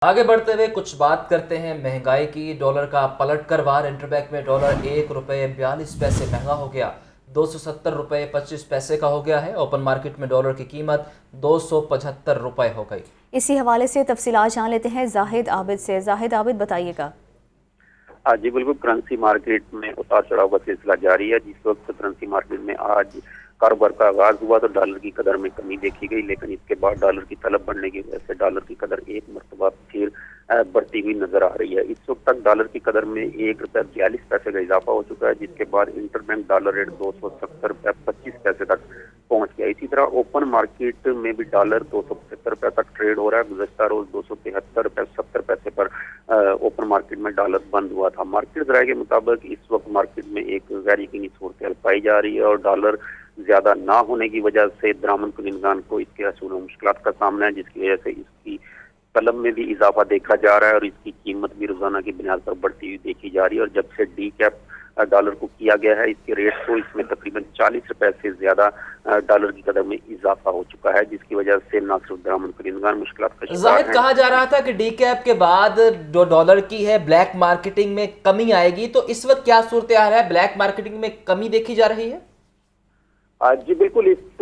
آگے بڑھتے ہوئے کچھ بات کرتے ہیں مہنگائی کی۔ ڈالر کا پلٹ کر وار انٹر بینک میں ڈالر 1 روپے 42 پیسے مہنگا ہو گیا، 270 روپے 25 پیسے کا ہو گیا ہے۔ اوپن مارکیٹ میں ڈالر کی قیمت 275 روپے ہو گئی۔ اسی حوالے سے تفصیلات جان لیتے ہیں زاہد عابد سے۔ زاہد عابد بتائیے گا۔ جی بالکل، کرنسی مارکیٹ میں اتار چڑھاؤ کا سلسلہ جاری ہے۔ جس وقت کرنسی مارکیٹ میں آج کاروبار کا آغاز ہوا تو ڈالر کی قدر میں کمی دیکھی گئی، لیکن اس کے بعد ڈالر کی طلب بڑھنے کی وجہ سے ڈالر کی قدر ایک مرتبہ پھر بڑھتی ہوئی نظر آ رہی ہے۔ اس وقت تک ڈالر کی قدر میں 1 روپے 42 پیسے کا اضافہ ہو چکا ہے، جس کے بعد انٹر بینک ڈالر ریٹ 270 روپے 25 پیسے تک پہنچ گیا۔ اسی طرح اوپن مارکیٹ میں بھی ڈالر 275 روپے تک ٹریڈ ہو رہا ہے۔ گزشتہ روز 273 روپے 70 پیسے پر اوپن مارکیٹ میں ڈالر بند ہوا تھا۔ مارکیٹ ذرائع کے مطابق اس وقت مارکیٹ میں ایک غیر یقینی صورتحال پائی جا رہی ہے اور ڈالر زیادہ نہ ہونے کی وجہ سے درآمد کنندگان کو اس کے حصول میں مشکلات کا سامنا ہے، جس کی وجہ سے اس کی طلب میں بھی اضافہ دیکھا جا رہا ہے اور اس کی قیمت بھی روزانہ کی بنیاد پر بڑھتی ہوئی دیکھی جا رہی ہے۔ اور جب سے ڈی کیپ ڈالر کو کیا گیا ہے، اس کے ریٹ کو اس میں تقریباً 40 روپے سے زیادہ ڈالر کی قدر میں اضافہ ہو چکا ہے، جس کی وجہ سے نہ صرف درآمد کنندگان مشکلات کا شکار ہیں۔ زاہد، کہا جا رہا تھا کہ ڈی کیپ کے بعد جو ڈالر کی ہے بلیک مارکیٹنگ میں کمی آئے گی، تو اس وقت کیا صورتحال ہے؟ بلیک مارکیٹنگ میں کمی دیکھی جا رہی ہے؟ جی بالکل، اس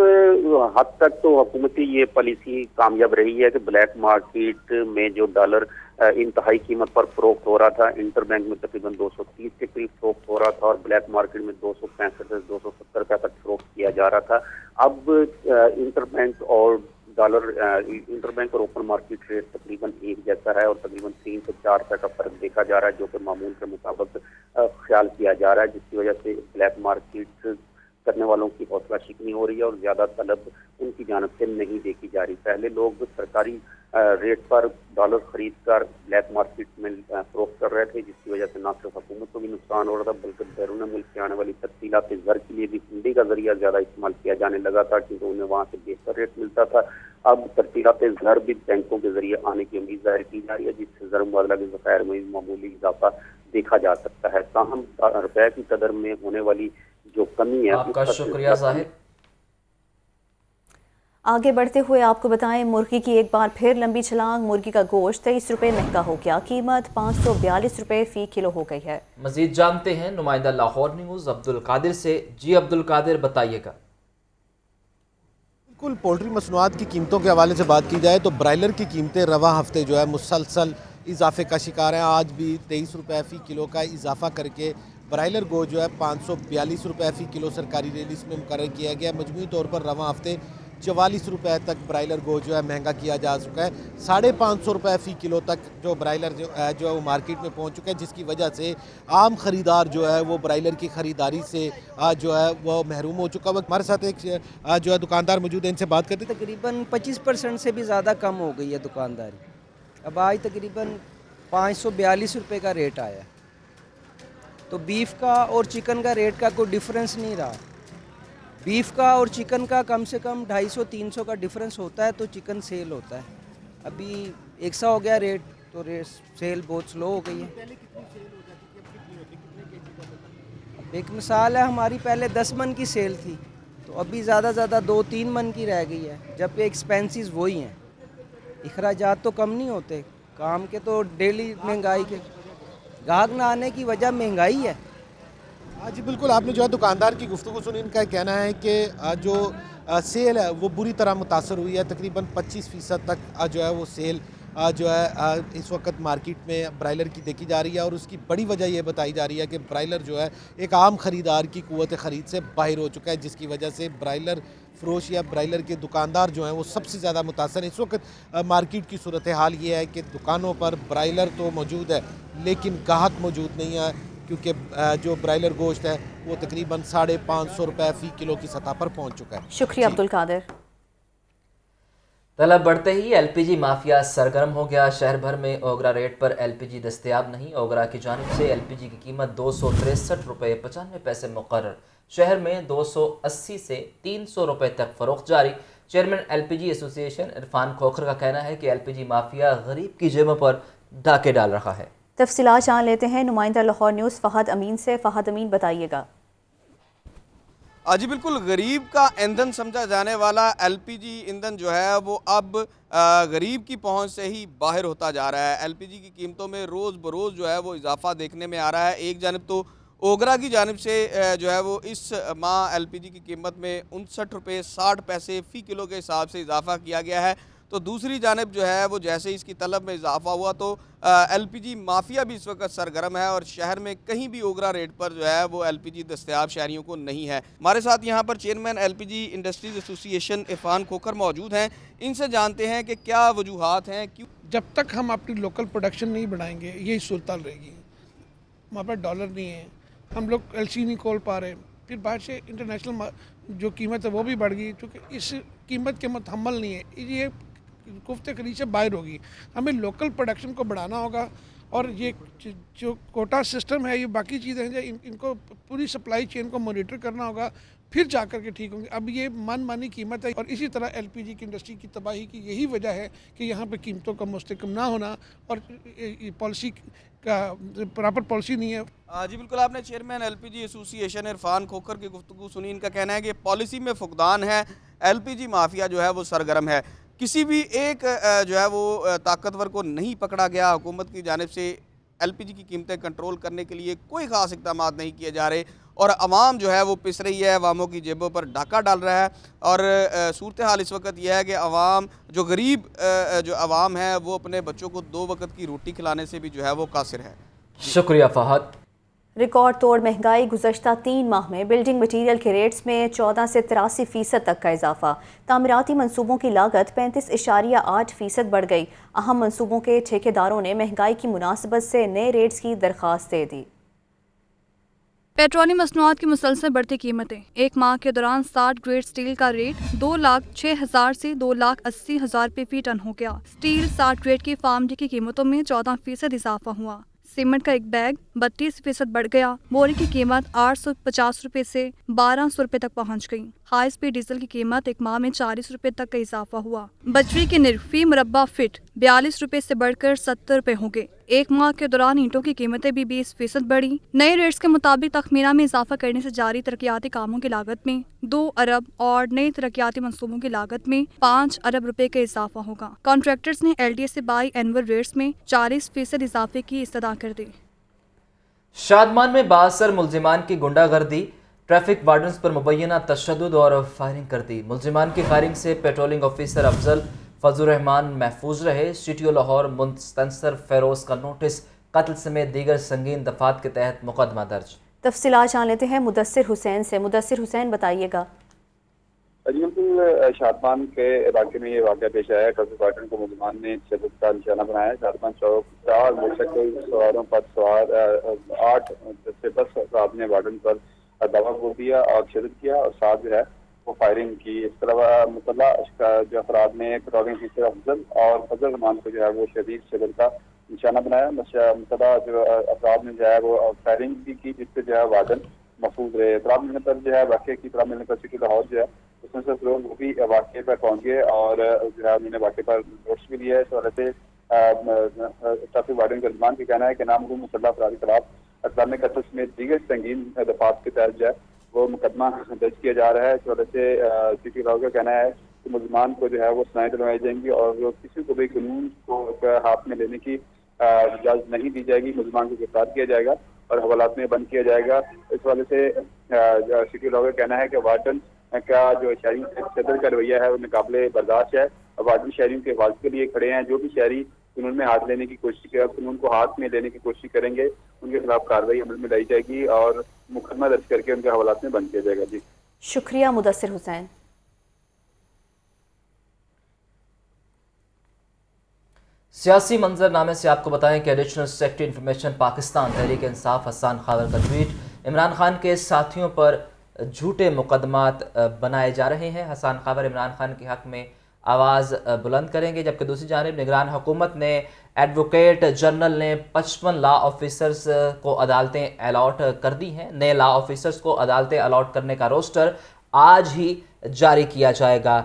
حد تک تو حکومتی یہ پالیسی کامیاب رہی ہے کہ بلیک مارکیٹ میں جو ڈالر انتہائی قیمت پر فروخت ہو رہا تھا، انٹر بینک میں تقریباً 230 کے قریب فروخت ہو رہا تھا اور بلیک مارکیٹ میں 265 سے 270 روپے تک فروخت کیا جا رہا تھا۔ اب انٹر بینک اور اوپن مارکیٹ ریٹ تقریباً ایک جیسا ہے اور تقریباً 3 سے 4 روپے کا فرق دیکھا جا رہا ہے، جو کہ معمول کے مطابق خیال کیا جا رہا ہے، جس کی وجہ سے بلیک مارکیٹ کرنے والوں کی حوصلہ شکنی ہو رہی ہے اور زیادہ طلب ان کی جانب سے نہیں دیکھی جا رہی۔ پہلے لوگ سرکاری ریٹ پر ڈالر خرید کر بلیک مارکیٹ میں فروخت کر رہے تھے، جس کی وجہ سے نہ صرف حکومت کو بھی نقصان ہو رہا تھا بلکہ بیرون ملک سے آنے والی ترسیلات زر کے لیے بھی ہنڈی کا ذریعہ زیادہ استعمال کیا جانے لگا تھا، کیونکہ انہیں وہاں سے بہتر ریٹ ملتا تھا۔ اب ترسیلات زر بھی بینکوں کے ذریعے آنے کی امید ظاہر کی جا رہی ہے، جس سے زر مبادلہ کے ذخائر میں معمولی اضافہ دیکھا جا سکتا ہے۔ تاہم روپے کی قدر میں ہونے والی جو کمی ہے، آپ کا شکریہ زاہد۔ آگے بڑھتے ہوئے آپ کو بتائیں، مرغی کی ایک بار پھر لمبی چھلانگ۔ مرغی کا گوشت 23 روپے مہنگا ہو گیا، قیمت 542 روپے فی کلو ہو گئی ہے۔ مزید جانتے ہیں نمائندہ لاہور نیوز عبدالقادر سے۔ جی عبدالقادر، بتائیے گا۔ بالکل، پولٹری مصنوعات کی قیمتوں کے حوالے سے بات کی جائے تو برائلر کی قیمتیں رواں ہفتے جو ہے مسلسل اضافے کا شکار ہیں۔ آج بھی 23 روپے فی کلو کا اضافہ کر کے برائلر گوشت جو ہے 542 روپے فی کلو سرکاری ریٹ میں مقرر کیا گیا۔ مجموعی طور پر رواں ہفتے 44 روپے تک برائلر گوشت جو ہے مہنگا کیا جا چکا ہے۔ 550 روپے فی کلو تک جو برائلر جو ہے وہ مارکیٹ میں پہنچ چکا ہے، جس کی وجہ سے عام خریدار جو ہے وہ برائلر کی خریداری سے جو ہے وہ محروم ہو چکا ہے۔ ہمارے ساتھ ایک جو ہے دکاندار موجود ہیں، ان سے بات کرتے ہیں۔ تقریباً 25% سے بھی زیادہ کم ہو گئی ہے دکانداری۔ اب آج تقریباً 542 روپے کا ریٹ آیا، تو بیف کا اور چکن کا ریٹ کا کوئی ڈیفرنس نہیں رہا۔ بیف کا اور چکن کا کم سے کم 250-300 کا ڈیفرنس ہوتا ہے تو چکن سیل ہوتا ہے۔ ابھی 100 ہو گیا ریٹ، تو سیل بہت سلو ہو گئی ہے۔ اب ایک مثال ہے، ہماری پہلے 10 من کی سیل تھی، تو ابھی زیادہ 2-3 من کی رہ گئی ہے، جبکہ ایکسپینسیز وہی ہیں۔ اخراجات تو کم نہیں ہوتے، کام کے تو ڈیلی مہنگائی کے گاہک نہ آنے کی وجہ مہنگائی ہے۔ جی بالکل، آپ نے جو ہے دکاندار کی گفتگو سنی۔ ان کا کہنا ہے کہ جو سیل ہے وہ بری طرح متاثر ہوئی ہے۔ تقریباً 25% تک جو ہے وہ سیل جو ہے اس وقت مارکیٹ میں برائلر کی دیکھی جا رہی ہے، اور اس کی بڑی وجہ یہ بتائی جا رہی ہے کہ برائلر جو ہے ایک عام خریدار کی قوت خرید سے باہر ہو چکا ہے، جس کی وجہ سے برائلر فروش یا برائلر کے دکاندار جو ہیں وہ سب سے زیادہ متاثر ہیں۔ اس وقت مارکیٹ کی صورتحال یہ ہے کہ دکانوں پر برائلر تو موجود ہے لیکن گاہک موجود نہیں ہے، کیونکہ جو برائلر گوشت ہے وہ تقریباً 550 روپے فی کلو کی سطح پر پہنچ چکا ہے۔ شکریہ عبدالقادر۔ طلب بڑھتے ہی ایل پی جی مافیا سرگرم ہو گیا۔ شہر بھر میں اوگرا ریٹ پر ایل پی جی دستیاب نہیں۔ اوگرا کی جانب سے ایل پی جی کی قیمت 263 روپے 95 پیسے مقرر۔ شہر میں 280 سے 300 روپے تک فروخت جاری۔ چیئرمین ایل پی جی ایسوسی ایشن عرفان کھوکھر کا کہنا ہے کہ ایل پی جی مافیا غریب کی جیبوں پر ڈاکے ڈال رہا ہے۔ تفصیلات جان لیتے ہیں نمائندہ لاہور نیوز فہد امین سے۔ فہد امین، بتائیے گا۔ جی بالکل، غریب کا ایندھن سمجھا جانے والا ایل پی جی ایندھن جو ہے وہ اب غریب کی پہنچ سے ہی باہر ہوتا جا رہا ہے۔ ایل پی جی کی قیمتوں میں روز بروز جو ہے وہ اضافہ دیکھنے میں آ رہا ہے۔ ایک جانب تو اوگرا کی جانب سے جو ہے وہ اس ماہ ایل پی جی کی قیمت میں 59 روپے 60 پیسے فی کلو کے حساب سے اضافہ کیا گیا ہے، تو دوسری جانب جو ہے وہ جیسے اس کی طلب میں اضافہ ہوا تو ایل پی جی مافیا بھی اس وقت سرگرم ہے، اور شہر میں کہیں بھی اوگرا ریٹ پر جو ہے وہ ایل پی جی دستیاب شہریوں کو نہیں ہے۔ ہمارے ساتھ یہاں پر چیئرمین ایل پی جی انڈسٹریز ایسوسی ایشن عرفان کھوکھر موجود ہیں، ان سے جانتے ہیں کہ کیا وجوہات ہیں، کیوں جب تک ہم اپنی لوکل پروڈکشن نہیں بڑھائیں گے یہی صورتحال رہے گی۔ ہمارے پاس ڈالر نہیں ہے، ہم لوگ ایل سی نہیں کھول پا رہے، پھر باہر سے انٹرنیشنل جو قیمت ہے وہ بھی بڑھ گئی، کیونکہ اس قیمت کے متحمل نہیں ہے، یہ گفت خرید سے باہر ہوگی۔ ہمیں لوکل پروڈکشن کو بڑھانا ہوگا، اور یہ جو کوٹا سسٹم ہے، یہ باقی چیزیں ہیں ان کو پوری سپلائی چین کو مانیٹر کرنا ہوگا، پھر جا کر کے ٹھیک ہوں گے۔ اب یہ من مانی قیمت ہے، اور اسی طرح ایل پی جی کی انڈسٹری کی تباہی کی یہی وجہ ہے کہ یہاں پہ قیمتوں کا مستحکم نہ ہونا، اور پالیسی کا پراپر پالیسی نہیں ہے۔ جی بالکل، آپ نے چیئرمین ایل پی جی ایسوسی ایشن عرفان کھوکھر کی گفتگو سنی۔ ان کا کہنا ہے کہ پالیسی میں فقدان ہے، ایل پی جی مافیا جو ہے وہ سرگرم ہے، کسی بھی ایک جو ہے وہ طاقتور کو نہیں پکڑا گیا۔ حکومت کی جانب سے ایل پی جی کی قیمتیں کنٹرول کرنے کے لیے کوئی خاص اقدامات نہیں کیے جا رہے، اور عوام جو ہے وہ پس رہی ہے، عواموں کی جیبوں پر ڈاکہ ڈال رہا ہے، اور صورتحال اس وقت یہ ہے کہ عوام جو غریب جو عوام ہے وہ اپنے بچوں کو 2 وقت کی روٹی کھلانے سے بھی جو ہے وہ قاصر ہے۔ شکریہ فہد۔ ریکارڈ توڑ مہنگائی، گزشتہ 3 ماہ میں بلڈنگ مٹیریل کے ریٹس میں 14 سے 83% تک کا اضافہ، تعمیراتی منصوبوں کی لاگت 35.8% بڑھ گئی۔ اہم منصوبوں کے ٹھیکیداروں نے مہنگائی کی مناسبت سے نئے ریٹس کی درخواست دے دی۔ پیٹرولیم مصنوعات کی مسلسل بڑھتی قیمتیں، ایک ماہ کے دوران 60 گریڈ سٹیل کا ریٹ 2,06,000 سے 2,80,000 روپے فی ٹن ہو گیا۔ سٹیل 60 گریڈ کی فارم ڈی کی قیمتوں میں 14% اضافہ ہوا۔ سیمنٹ کا ایک بیگ 32% بڑھ گیا۔ بوری کی قیمت 850 روپے سے 1200 روپے تک پہنچ گئی۔ ہائی سپیڈ ڈیزل کی قیمت ایک ماہ میں 40 روپے تک کا اضافہ ہوا۔ بجری کے نرخ فی مربع فٹ 42 روپے سے بڑھ کر 70 روپے ہو گئے۔ ایک ماہ کے دوران اینٹوں کی قیمتیں بھی 20% بڑھی۔ نئے ریٹس کے مطابق تخمینہ میں اضافہ کرنے سے جاری ترقیاتی کاموں کی لاگت میں 2 ارب اور نئے ترقیاتی منصوبوں کی لاگت میں 5 ارب روپے کا اضافہ ہوگا۔ کانٹریکٹرز نے ایل ڈی اے سے بائی اینول ریٹس میں 40% اضافے کی استدعا کر دی۔ شادمان میں بااثر ملزمان کی غنڈہ گردی، ٹریفک وارڈنز پر مبینہ تشدد اور فائرنگ کر دی۔ ملزمان کی فائرنگ سے پیٹرولنگ آفیسر افضل فضل الرحمان محفوظ رہے۔ C T O Lahore Mustansar Feroze کا نوٹس، قتل سمیت دیگر سنگین دفعات کے تحت مقدمہ درج۔ تفصیلات جان لیتے ہیں مدثر حسین سے۔ مدثر حسین، بتائیے گا۔ جی بالکل، شادمان کے علاقے میں یہ واقعہ پیش آیا ہے۔ ٹریفک وارڈن کو ملزمان نے تشدد کا نشانہ بنایا ہے۔ شادمان چوک 4 موٹر سائیکل سواروں پر سوار 8 سے 10 افراد نے وارڈن پر دعویٰ بول دیا اور تشدد کیا، اور ساتھ جو ہے وہ فائرنگ کی۔ اس طرح مطلع جو افراد نے پیٹرولنگ آفیسر افضل اور فضل الرحمان کو جو ہے وہ شدید تشدد کا نشانہ بنایا۔ مطلع جو افراد نے جو ہے وہ فائرنگ بھی کی، جس سے جو ہے وارڈن محفوظ رہے۔ اطلاع ملنے پر جو ہے واقعے کی اطلاع ملنے پر سٹی لاہور جو ہے اس میں سے لوگ وہ بھی واقعے پر پہنچ گئے، اور جو ہے انہوں نے واقعے پر نوٹس بھی لیا ہے۔ اس وجہ سے ٹریفک وارڈن کا زبان بھی کہنا ہے کہ نامعلوم مسلح افراد کے خلاف اقدام قتل سمیت دیگر سنگین دفعات کے تحت جو ہے وہ مقدمہ درج کیا جا رہا ہے۔ اس وجہ سے سٹی لاہور کا کہنا ہے کہ ملزمان کو جو ہے وہ سزائیں دلوائی جائیں گی، اور کسی کو بھی قانون کو ہاتھ میں لینے کی اجازت نہیں دی جائے گی۔ ملزمان کو گرفتار کیا جائے گا اور حوالات میں بند کیا جائے گا۔ اس وجہ سے سٹی لاہور کا کہنا ہے کہ وارڈن کا جو شہریوں سے صدر کا رویہ ہے وہ ناقابل برداشت ہے۔ وارڈن شہریوں کے حفاظت کے لیے کھڑے ہیں۔ جو بھی شہری قانون میں ہاتھ لینے کی کوشش کرے، قانون کو ہاتھ میں لینے کی کوشش کریں گے، ان کے خلاف کارروائی عمل میں لائی جائے گی اور مقدمہ درج کر کے ان کے حوالات میں بند کیا جائے گا۔ جی شکریہ مدثر حسین۔ سیاسی منظر نامے سے آپ کو بتائیں کہ additional secretary information Pakistan Tehreek Insaf حسان خاور کا ٹویٹ، عمران خان کے ساتھیوں پر جھوٹے مقدمات بنائے جا رہے ہیں۔ حسان خاور عمران خان کے حق میں آواز بلند کریں گے، جبکہ دوسری جانب نگران حکومت نے ایڈوکیٹ جنرل نے 55 لا آفیسرز کو عدالتیں الاٹ کر دی ہیں۔ نئے لا آفیسرز کو عدالتیں الاٹ کرنے کا روسٹر آج ہی جاری کیا جائے گا۔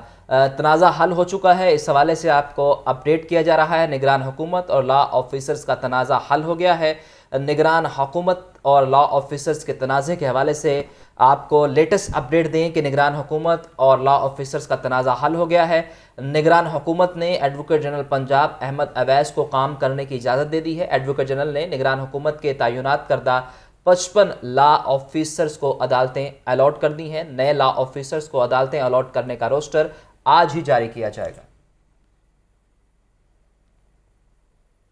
تنازع حل ہو چکا ہے، اس حوالے سے آپ کو اپڈیٹ کیا جا رہا ہے۔ نگران حکومت اور لا آفیسرز کا تنازع حل ہو گیا ہے۔ निगरान हुकूमत और लॉ ऑफिसर्स के तनाज़े के हवाले से आपको लेटेस्ट अपडेट दें कि निगरान हुकूमत और लॉ ऑफिसर्स का तनाज़ा हल हो गया है। निगरान हुकूमत ने एडवोकेट जनरल पंजाब अहमद अवैस को काम करने की इजाज़त दे दी है। एडवोकेट जनरल ने निगरान हुकूमत के तयनात करदा 55 लॉ ऑफिसर्स को अदालतें अलॉट कर दी हैं। नए लॉ ऑफिसर्स को अदालतें अलॉट करने का रोस्टर आज ही जारी किया जाएगा।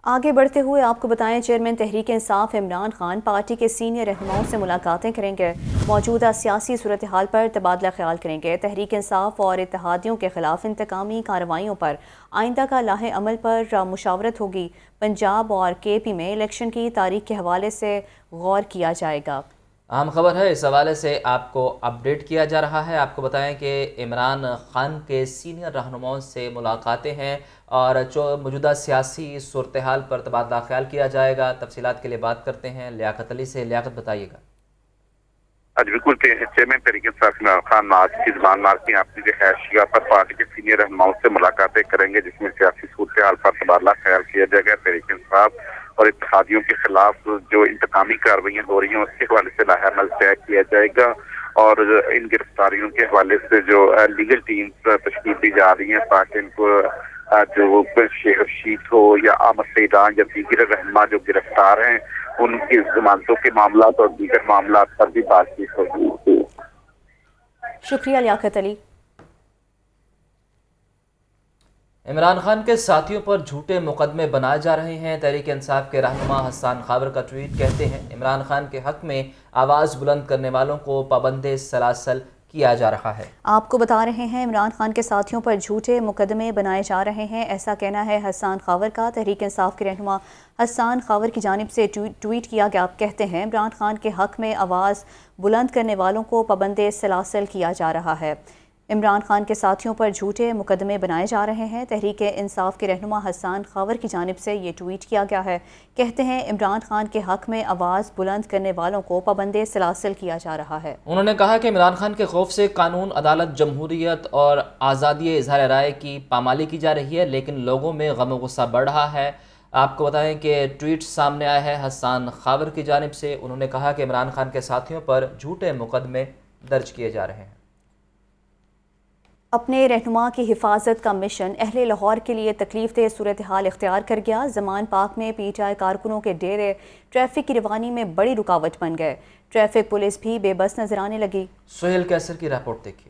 आगे बढ़ते हुए आपको बताएं, चेयरमैन तहरीक इंसाफ इमरान खान पार्टी के सीनियर रहनुमाओं से मुलाकातें करेंगे। मौजूदा सियासी सूरत हाल पर तबादला ख्याल करेंगे। तहरीक इंसाफ और इत्तेहादियों के खिलाफ इंतकामी कार्रवाइयों पर आइंदा का लाहे अमल पर मुशावरत होगी। पंजाब और KP में इलेक्शन की तारीख के हवाले से गौर किया जाएगा। अहम खबर है, इस हवाले से आपको अपडेट किया जा रहा है। आपको बताएं कि इमरान खान के सीनियर रहनुमाओं से मुलाकातें हैं और जो मौजूदा सियासी सूरत हाल पर तबादला ख्याल किया जाएगा। तफसीलात के लिए बात करते हैं लियाकत अली से। लियाकत, बताइएगा। आज बिल्कुल चेयरमैन तहरीक इंसाफ इमरान खान आज की ज़बान मार्की अपनी रिहायशिया पर पार्टी के सीनियर रहनुमाओं से मुलाकातें करेंगे, जिसमें सियासी सूरत हाल पर तबादला ख्याल किया जाएगा। तहरीक इंसाफ और इत्तेहादियों के खिलाफ जो इंतकामी कार्रवाइयाँ हो रही हैं उसके हवाले से लाहेअमल तय किया जाएगा और इन गिरफ्तारियों के हवाले से जो लीगल टीम्स तश्कील दी जा रही हैं ताकि इनको जो शेख रशीद हो या आमद सईदान या दीगर रहनुमा जो गिरफ्तार हैं उनकी जमानतों के मामला और दीगर मामला पर भी बातचीत होगी। शुक्रिया लियाकत अली। इमरान खान के साथियों पर झूठे मुकदमे बनाए जा रहे हैं। तहरीक इंसाफ के रहनुमा हसन खावर का ट्वीट कहते हैं, इमरान खान के हक में आवाज़ बुलंद करने वालों को पाबंदे सलासल किया जा रहा है। आपको बता रहे हैं, इमरान खान के साथियों पर झूठे मुकदमे बनाए जा रहे हैं, ऐसा कहना है हसन खावर का। तहरीक इंसाफ के रहनुमा हसन खावर की जानिब से ट्वीट किया गया। आप कहते हैं, इमरान खान के हक में आवाज़ बुलंद करने वालों को पाबंदे सलासल किया जा रहा है। इमरान खान के साथियों पर झूठे मुकदमे बनाए जा रहे हैं। तहरीक इंसाफ के रहनुमा हसन खावर की जानिब से ये ट्वीट किया गया है। कहते हैं, इमरान खान के हक में आवाज़ बुलंद करने वालों को पाबंदे सलासल किया जा रहा है। उन्होंने कहा कि इमरान खान के खौफ से कानून, अदालत, जमहूरियत और आज़ादी इजहार राय की पामाली की जा रही है, लेकिन लोगों में गम गुस्सा बढ़ रहा है। आपको बताएं कि ट्वीट सामने आया है हसन खावर की जानिब से। उन्होंने कहा कि इमरान खान के साथियों पर झूठे मुकदमे दर्ज किए जा रहे हैं। अपने रहनुमा की हिफाजत का मिशन अहले लाहौर के लिए तकलीफ दह सूरत हाल इख्तियार कर गया। ज़मान पार्क में PTI कारकुनों के डेरे ट्रैफिक की रवानी में बड़ी रुकावट बन गए। ट्रैफिक पुलिस भी बेबस नजर आने लगी। सोहेल कैसर की रिपोर्ट देखिए।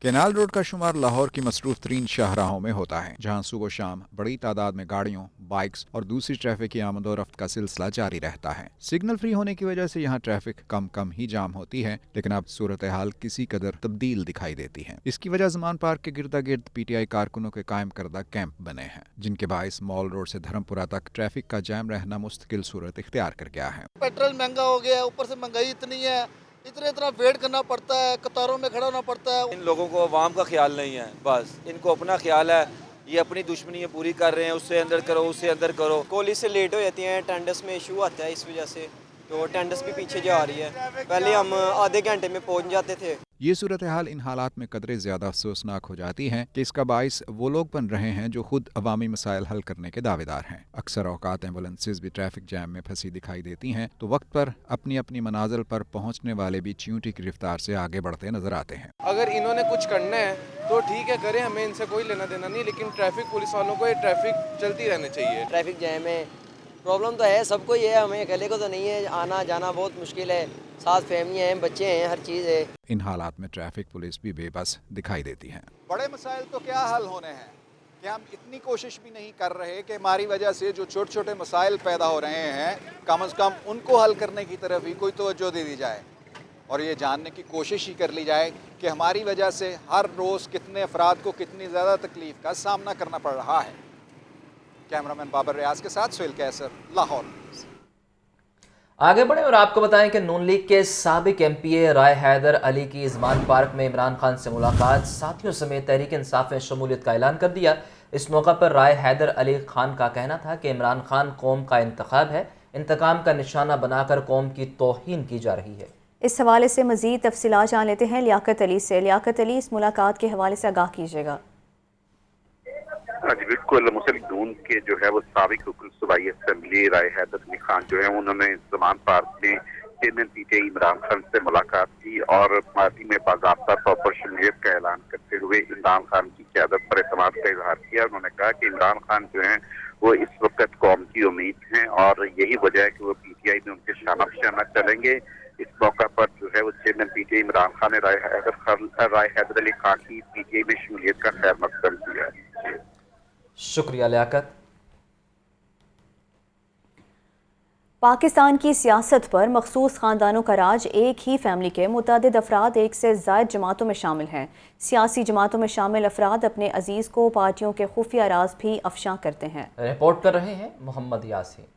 केनाल रोड का शुमार लाहौर की मसरूफ तरीन शाहराहों में होता है, जहाँ सुबह शाम बड़ी तादाद में गाड़ियों, बाइक्स और दूसरी ट्रैफिक की आमद और रफ्त का सिलसिला जारी रहता है। सिग्नल फ्री होने की वजह से यहाँ ट्रैफिक कम ही जाम होती है, लेकिन अब सूरत हाल किसी कदर तब्दील दिखाई देती है। इसकी वजह ज़मान पार्क के गिरदा गिर्द PTI कारकुनों के कायम करदा कैंप बने हैं, जिनके बायस मॉल रोड से धर्मपुरा तक ट्रैफिक का जाम रहना मुस्तकिल सूरत इख्तियार कर गया है। पेट्रोल महंगा हो गया, ऊपर से महंगाई इतनी है, इतना वेट करना पड़ता है, कतारों में खड़ा होना पड़ता है। इन लोगों को अवाम का ख्याल नहीं है, बस इनको अपना ख्याल है। ये अपनी दुश्मनी पूरी कर रहे हैं, उससे अंदर करो, उससे अंदर करो। कॉलेज से लेट हो जाती हैं, अटेंडेंस में इशू आता है, इस वजह से तो अटेंडेंस भी पीछे जा रही है। पहले हम आधे घंटे में पहुंच जाते थे। ये सूरत हाल इन हालात में कदरे ज़्यादा अफसोसनाक हो जाती है कि इसका बाइस वो लोग बन रहे हैं जो खुद अवामी मसाइल हल करने के दावेदार हैं। अक्सर औकात एम्बुलेंसेज भी ट्रैफिक जैम में फंसी दिखाई देती हैं, तो वक्त पर अपनी अपनी मनाजिल पर पहुंचने वाले भी च्यूंटी की रफ्तार से आगे बढ़ते नजर आते हैं। अगर इन्होंने कुछ करना है तो ठीक है, करें, हमें इनसे कोई लेना देना नहीं, लेकिन ट्रैफिक पुलिस वालों को ये ट्रैफिक चलती रहनी चाहिए। ट्रैफिक जैम है, प्रॉब्लम तो है, सबको ही है, हमें अकेले को तो नहीं है। आना जाना बहुत मुश्किल है, साथ फैमिली हैं, बच्चे हैं, हर चीज़ है। इन हालात में ट्रैफिक पुलिस भी बेबस दिखाई देती है। बड़े मसाइल तो क्या हल होने हैं कि हम इतनी कोशिश भी नहीं कर रहे कि हमारी वजह से जो छोटे छोटे मसाइल पैदा हो रहे हैं कम से कम उनको हल करने की तरफ ही कोई तवज्जो दे दी जाए और ये जानने की कोशिश ही कर ली जाए कि हमारी वजह से हर रोज़ कितने अफराद को कितनी ज़्यादा तकलीफ़ का सामना करना पड़ रहा है। कैमरामैन बाबर रियाज के साथ सोहेल कैसर, लाहौर। आगे बढ़े और आपको बताएं कि नून लीग के साबिक MPA राय हैदर अली की ज़मान पार्क में इमरान खान से मुलाकात, साथियों समेत तहरीक इंसाफ में शमूलियत का ऐलान कर दिया। इस मौका पर राय हैदर अली खान का कहना था कि इमरान खान कौम का इंतखाब है, इंतकाम का निशाना बनाकर कौम की तौहीन की जा रही है। इस हवाले से मज़ीद तफसीलात जान लेते हैं लियाकत अली से। लियाकत अली, इस मुलाकात के हवाले से आगाह कीजिएगा। जी बिल्कुल, मुस्लिम नून के जो है वो साबिक रुकन सूबाई असम्बली राय हैदर अली खान जो है उन्होंने ज़मान पार्क में चेयरमैन पीटीआई इमरान खान से मुलाकात की और पार्टी में बाज़ाब्ता तौर पर शमूलियत का ऐलान करते हुए इमरान खान की क़यादत पर एतमाद का इजहार किया। उन्होंने कहा कि इमरान खान जो है वो इस वक्त कौम की उम्मीद हैं और यही वजह है कि वो पीटीआई में उनके शाना बशाना चलेंगे। इस मौका पर जो है वो चेयरमैन पीटीआई इमरान खान ने राय हैदर अली खान की पीटीआई में शमूलियत का खैर मकदम किया। शुक्रिया लियाकत। पाकिस्तान की सियासत पर मखसूस ख़ानदानों का राज। एक ही फैमिली के मुतअद्दिद अफराद एक से ज़ायद जमातों में शामिल हैं। सियासी जमातों में शामिल अफराद अपने अजीज़ को पार्टियों के खुफिया राज भी अफशा करते हैं। रिपोर्ट कर रहे हैं मोहम्मद यासीन।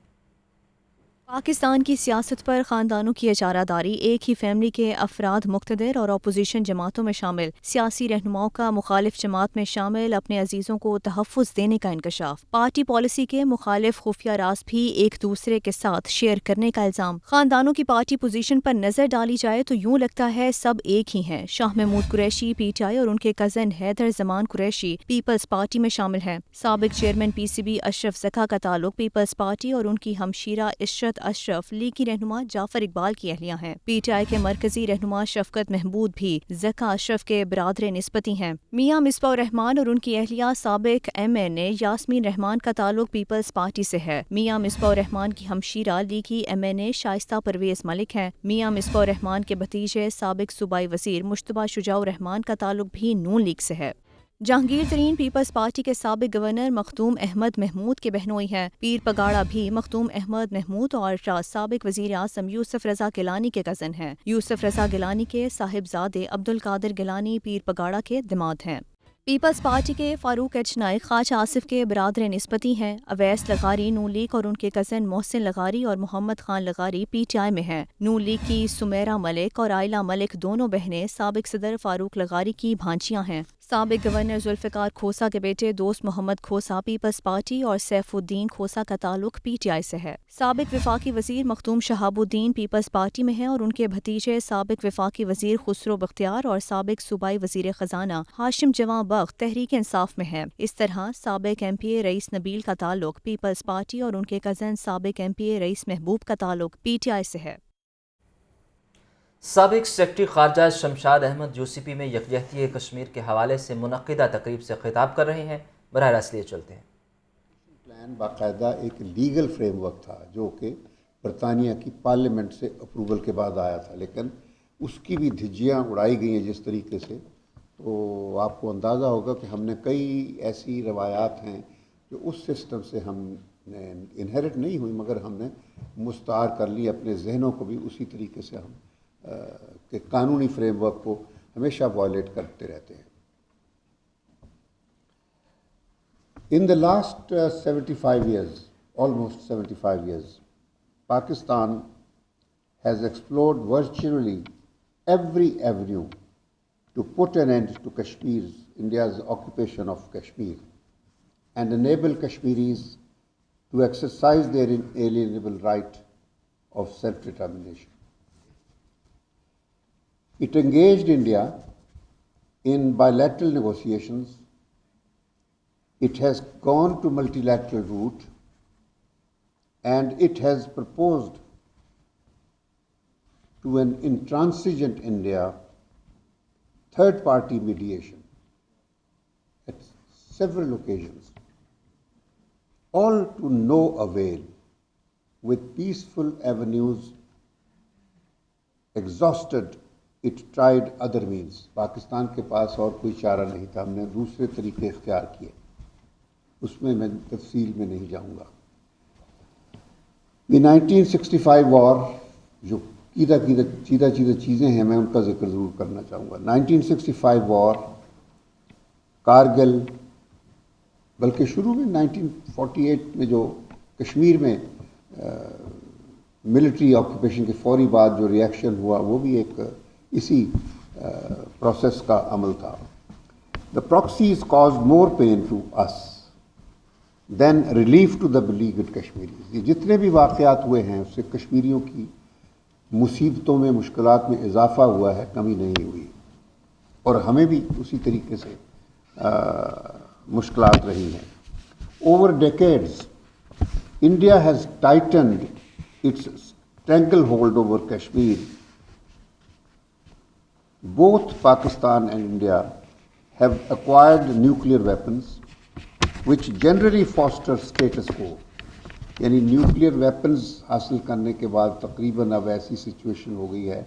पाकिस्तान की सियासत पर ख़ानदानों की इजारादारी। एक ही फैमिली के अफराद मुक़्तदर और अपोजिशन जमातों में शामिल सियासी रहनुमाओं का मुखालिफ जमात में शामिल अपने अजीज़ों को तहफ़्फ़ुज़ देने का इंकशाफ। पार्टी पॉलिसी के मुखालिफ खुफिया राज भी एक दूसरे के साथ शेयर करने का इल्ज़ाम। ख़ानदानों की पार्टी पोजीशन पर नज़र डाली जाए तो यूँ लगता है सब एक ही हैं। शाह महमूद कुरैशी पीटीआई और उनके कज़न हैदर ज़मान कुरैशी पीपल्स पार्टी में शामिल हैं। साबिक चेयरमैन पीसीबी अशरफ ज़का का ताल्लुक पीपल्स पार्टी और उनकी हमशीरा इशरत अशरफ लीग की रहनुमा जाफर इकबाल की अहलिया हैं। पीटीआई के मरकजी रहनुमा शफकत महमूद भी ज़का अशरफ के बरादर निस्बती हैं। मियां मिसबाह रहमान और उनकी अहलिया साबिक MNA यास्मीन रहमान का ताल्लुक पीपल्स पार्टी से है। मियां मिसबाह रहमान की हमशीरा लीगी MNA शाइस्ता परवेज मलिक हैं। मियां मिसबाह रहमान के भतीजे साबिक सूबाई वजीर मुश्तबा शुजाउर रहमान का ताल्लुक भी नून लीग से है। जहांगीर तरीन पीपल्स पार्टी के साबिक गवर्नर मखदूम अहमद महमूद के बहनोई हैं। पीर पगाड़ा भी मखदूम अहमद महमूद और साबिक वजीर आज़म यूसुफ रजा गिलानी के कज़न हैं। यूसुफ रजा गिलानी के साहिबजादे अब्दुल कादिर गिलानी पीर पगाड़ा के दामाद हैं। पीपल्स पार्टी के फारूक एच नाइक ख्वाजा आसिफ के बरादर निस्बती हैं। अवैस लगारी नून लीग और उनके कज़न मोहसिन लगारी और मोहम्मद खान लगारी पीटीआई में हैं। नून लीग की सुमेरा मलिक और आयला मलिक दोनों बहनें साबिक सदर फारूक लगारी की भांजियां हैं। साबिक गवर्नर जुल्फ़िकार खोसा के बेटे दोस्त मोहम्मद खोसा पीपल्स पार्टी और सैफुद्दीन खोसा का ताल्लुक पीटीआई से है। साबिक वफाकी वजीर मखदूम शहाबुद्दीन पीपल्स पार्टी में हैं और उनके भतीजे साबिक वफाकी वजीर खुसरो बख्तियार और साबिक सूबाई वजीर खजाना हाशिम जवां बख्त तहरीक इंसाफ में है। इस तरह साबिक MPA रईस नबील का ताल्लुक पीपल्स पार्टी और उनके कज़न साबिक MPA रईस महबूब का ताल्लुक पीटीआई से है। साबिक सेक्रेटरी खारजा शमशाद अहमद यूसीपी में यकजहती कश्मीर के हवाले से मुनक्किदा तकरीब से खिताब कर रहे हैं। बराह रास्त लिए चलते हैं। प्लान बाकायदा एक लीगल फ्रेमवर्क था जो कि बरतानिया की पार्लियामेंट से अप्रूवल के बाद आया था, लेकिन उसकी भी धिज्जियाँ उड़ाई गई हैं जिस तरीके से, तो आपको अंदाज़ा होगा कि हमने कई ऐसी रवायात हैं जो उस सिस्टम से हमने इनहेरिट नहीं हुई मगर हमने मुस्तार कर ली अपने जहनों को भी उसी तरीके से हम के कानूनी फ्रेमवर्क को हमेशा वायलेट करते रहते हैं। In the last 75 years, almost 75 years, Pakistan has explored virtually every avenue to put an end to India's occupation of Kashmir and enable Kashmiris to exercise their inalienable right of self-determination. It engaged India in bilateral negotiations. It has gone to multilateral route and it has proposed to an intransigent India third-party mediation at several occasions, all to no avail, with peaceful avenues exhausted. It tried other means. Pakistan के पास और कोई चारा नहीं था, हमने दूसरे तरीके इख्तियार किए, उसमें मैं तफसील में नहीं जाऊंगा। The 1965 वॉर जो चीदा चीज़ें हैं मैं उनका जिक्र ज़रूर करना चाहूँगा। 1965 वॉर, कारगिल, बल्कि शुरू में 1948 में जो कश्मीर में मिलिट्री ऑक्यूपेशन के फौरी बाद जो रिएक्शन हुआ वो भी एक इसी प्रोसेस का अमल था। The proxies cause more pain to us than relief to the beleaguered Kashmiris. ये जितने भी वाक़यात हुए हैं उससे कश्मीरियों की मुसीबतों में मुश्किलात में इजाफ़ा हुआ है, कमी नहीं हुई, और हमें भी उसी तरीके से मुश्किलात रही हैं। Over decades, India has tightened its stranglehold over Kashmir. Both Pakistan and India have acquired nuclear weapons, which generally foster status quo. यानी न्यूक्लियर वेपन्स हासिल करने के बाद तकरीबन अब ऐसी सिचुएशन हो गई है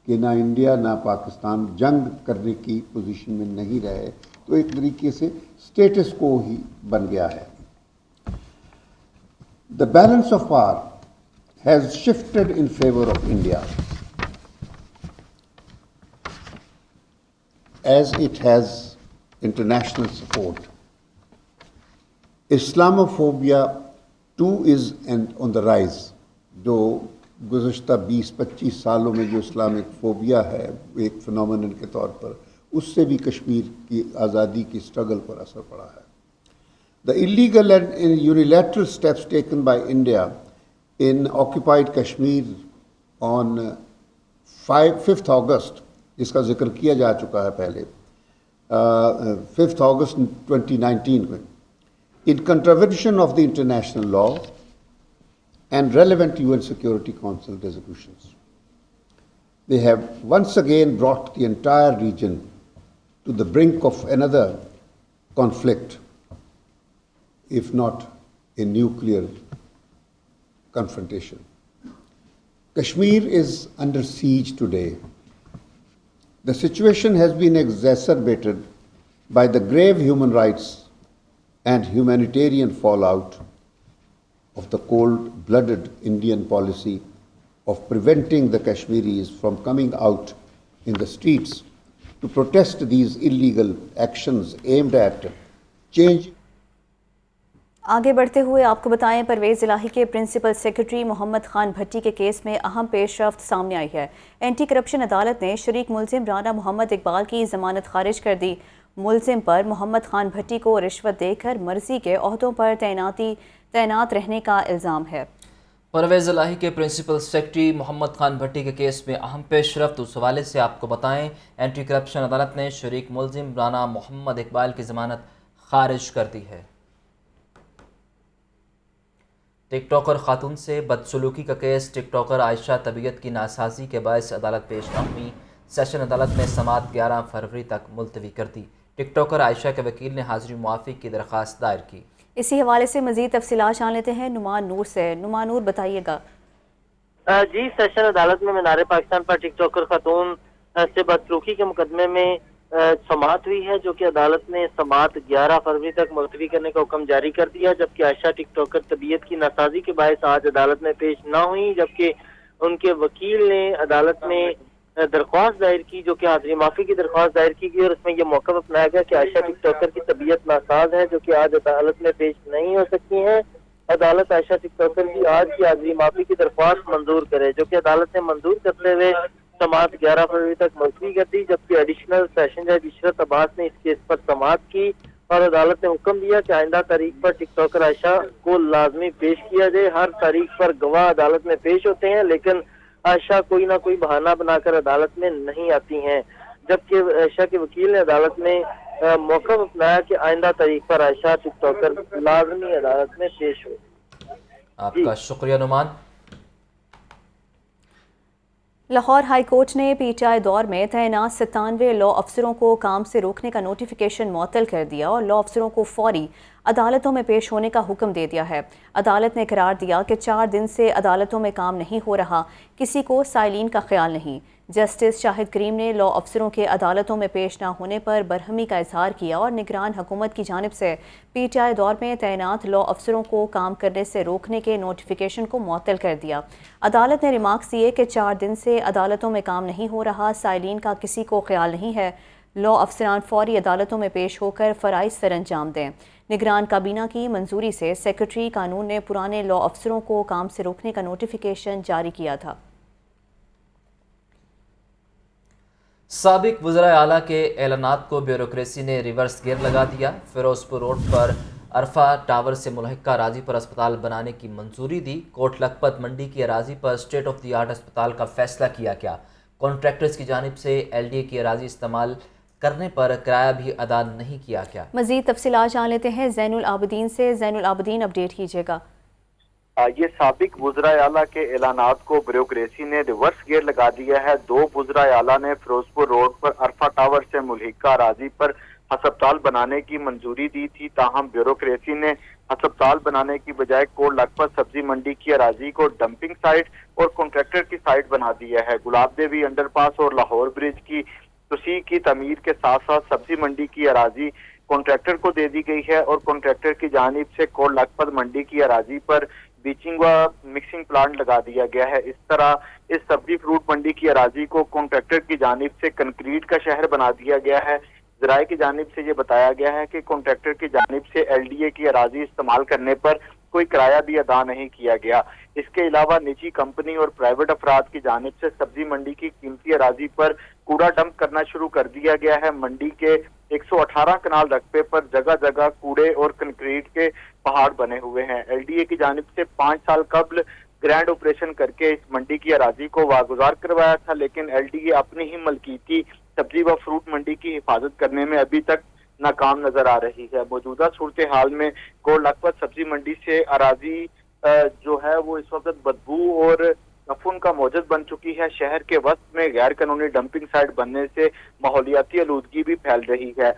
कि ना इंडिया ना पाकिस्तान जंग करने की पोजीशन में नहीं रहे, तो एक तरीके से स्टेटस को ही बन गया है. The balance of power has shifted in favor of India, as it has international support. Islamophobia too is on the rise. जो गुज़श्ता 20-25 सालों में जो इस्लामिक फोबिया है एक फिनोमेनन के तौर पर, उससे भी कश्मीर की आज़ादी की स्ट्रगल पर असर पड़ा है. The illegal and unilateral steps taken by India in occupied Kashmir on 5th August, जिसका जिक्र किया जा चुका है पहले, 5th August 2019 में, in contravention of the international law and relevant UN Security Council resolutions. They have once again brought the entire region to the brink of another conflict, if not a nuclear confrontation. Kashmir is under siege today. The situation has been exacerbated by the grave human rights and humanitarian fallout of the cold-blooded Indian policy of preventing the Kashmiris from coming out in the streets to protest these illegal actions aimed at changing. आगे बढ़ते हुए आपको बताएं, परवेज़ इलाही के principal secretary Mohammad Khan भट्टी के case में अहम पेशरफ्त सामने आई है. एंटी करप्शन अदालत ने शरीक मुलजिम राना मोहम्मद इकबाल की ज़मानत खारिज कर दी. मुलजिम पर मोहम्मद खान भट्टी को रिश्वत देकर मर्जी के ओहदों पर तैनात रहने का इल्ज़ाम है. परवेज़ इलाही के प्रिंसिपल सेक्रेटरी मोहम्मद खान भट्टी के केस में अहम पेशरफ्त, उस हवाले से आपको बताएं, एंटी करप्शन अदालत ने शरीक मुलजिम राना मोहम्मद इकबाल की ज़मानत खारिज कर दी है. टिकटॉकर खातून से बदसलूकी का केस. टिकटॉकर आयशा तबीयत की नासाजी के बायस अदालत पेश न हुई. सेशन अदालत ने समाअत 11 फरवरी तक मुलतवी कर दी. टिकटॉकर आयशा के वकील ने हाजिरी मुआफ़ी की दरख्वास्त दायर की. इसी हवाले से मज़ीद तफसीलात जान लेते हैं नुमान नूर से. नुमान नूर, बताइएगा. जी, सेशन अदालत में मीनार पाकिस्तान पर टिकटॉकर खातून से बदसलूकी के मुकदमे में समाअत हुई है, जो कि अदालत ने समाअत 11 फरवरी तक मुलतवी करने का हुक्म जारी कर दिया. जबकि आयशा टिकटॉकर तबीयत की नासाजी के बायस आज अदालत में पेश न हुई, जबकि उनके वकील ने अदालत में दरख्वास्त दायर की, जो कि हाजिरी माफी की दरख्वास्त दायर की गई और उसमें यह मौका अपनाया गया कि आयशा टिकटॉकर की तबीयत नासाज है, जो कि आज अदालत में पेश नहीं हो सकती है. अदालत आयशा टिकटॉकर की आज की हाजिरी माफी की दरख्वास्त मंजूर करे, जो कि अदालत ने मंजूर करते हुए समाअत 11 फरवरी तक मुलतवी कर दी. जबकि एडिशनल सेशन जज इशरत अब्बास ने इस केस पर समाअत की और अदालत ने हुक्म दिया कि आइंदा तारीख पर टिकटॉकर आयशा को लाजमी पेश किया जाए. हर तारीख पर गवाह अदालत में पेश होते हैं, लेकिन आयशा कोई ना कोई बहाना बनाकर अदालत में नहीं आती हैं. जबकि आयशा के वकील ने अदालत में मौका अपनाया कि आइंदा तारीख पर आयशा टिकटॉकर लाजमी अदालत में पेश हो. आपका शुक्रिया नुमान. लाहौर हाई कोर्ट ने पीटीआई दौर में तैनात 97 लॉ अफसरों को काम से रोकने का नोटिफिकेशन मुअत्तल कर दिया और लॉ अफसरों को फौरी अदालतों में पेश होने का हुक्म दे दिया है. अदालत ने करार दिया कि 4 दिन से अदालतों में काम नहीं हो रहा, किसी को साइलिन का ख्याल नहीं. जस्टिस शाहिद करीम ने लॉ अफसरों के अदालतों में पेश न होने पर बरहमी का इजहार किया और निगरान हुकूमत की जानिब से पीटीआई दौर में तैनात लॉ अफसरों को काम करने से रोकने के नोटिफिकेशन को मुअत्तल कर दिया. अदालत ने रिमार्क्स दिए कि 4 दिन से अदालतों में काम नहीं हो रहा, साइलिन का किसी को ख्याल नहीं है. लॉ अफसरान फौरी अदालतों में पेश होकर फ़राइज़ सर अंजाम दें. निगरान काबीना की मंजूरी से सेक्रेटरी कानून ने पुराने लॉ अफसरों को काम से रोकने का नोटिफिकेशन जारी किया था. साबिक वज़राए आला के ऐलानात को ब्यूरोक्रेसी ने रिवर्स गियर लगा दिया. फिरोजपुर रोड पर अरफा टावर से मुल्हिका अराजी पर अस्पताल बनाने की मंजूरी दी. कोट लखपत मंडी की अराजी पर स्टेट ऑफ द आर्ट अस्पताल का फैसला किया गया. कॉन्ट्रैक्टर्स की जानिब से एलडीए की अराजी इस्तेमाल करने पर किराया भी अदा नहीं किया गया। मज़ीद तफसीलात जान लेते हैं ज़ैनुल आबदीन से। ज़ैनुल आबदीन, अपडेट कीजिएगा। ये साबिक वुज़रा आला के ऐलानात को ब्यूरोक्रेसी ने रिवर्स गियर लगा दिया है। 2 वुज़रा आला ने फिरोजपुर रोड पर अरफा टावर से मुल्हिका अराजी पर हस्पताल बनाने की मंजूरी दी थी, ताहम ब्यूरोक्रेसी ने हस्पताल बनाने की बजाय कोट लखपत सब्जी मंडी की अराजी को डंपिंग साइट और कॉन्ट्रैक्टर की साइट बना दिया है। गुलाब देवी अंडरपास और लाहौर ब्रिज की तोसी की तमीर के साथ साथ सब्जी मंडी की अराजी कॉन्ट्रैक्टर को दे दी गई है और कॉन्ट्रैक्टर की जानिब से कोट लखपत मंडी की अराजी पर बीचिंग व मिक्सिंग प्लांट लगा दिया गया है। इस तरह इस सब्जी फ्रूट मंडी की अराजी को कॉन्ट्रैक्टर की जानिब से कंक्रीट का शहर बना दिया गया है। ज़राए की जानिब से ये बताया गया है कि कॉन्ट्रैक्टर की जानिब से LDA की अराजी इस्तेमाल करने पर कोई किराया भी अदा नहीं किया गया। इसके अलावा निजी कंपनी और प्राइवेट अफराद की जानिब से सब्जी मंडी की कीमती अराजी पर कूड़ा डंप करना शुरू कर दिया गया है। मंडी के 118 कनाल रकबे पर जगह जगह कूड़े और कंक्रीट के पहाड़ बने हुए हैं। LDA की जानिब से 5 साल कबल ग्रैंड ऑपरेशन करके इस मंडी की अराजी को वागुजार करवाया था, लेकिन LDA अपनी ही मलकीती सब्जी व फ्रूट मंडी की हिफाजत करने में अभी तक नाकाम नजर आ रही है। मौजूदा सूरत हाल में कोट लखपत सब्जी मंडी से अराजी जो है वो इस वक्त बदबू और अफून का मौजद बन चुकी है। शहर के वस्त में गैर कानूनी डंपिंग साइट बनने से माहौलियाती आलूदगी भी फैल रही है।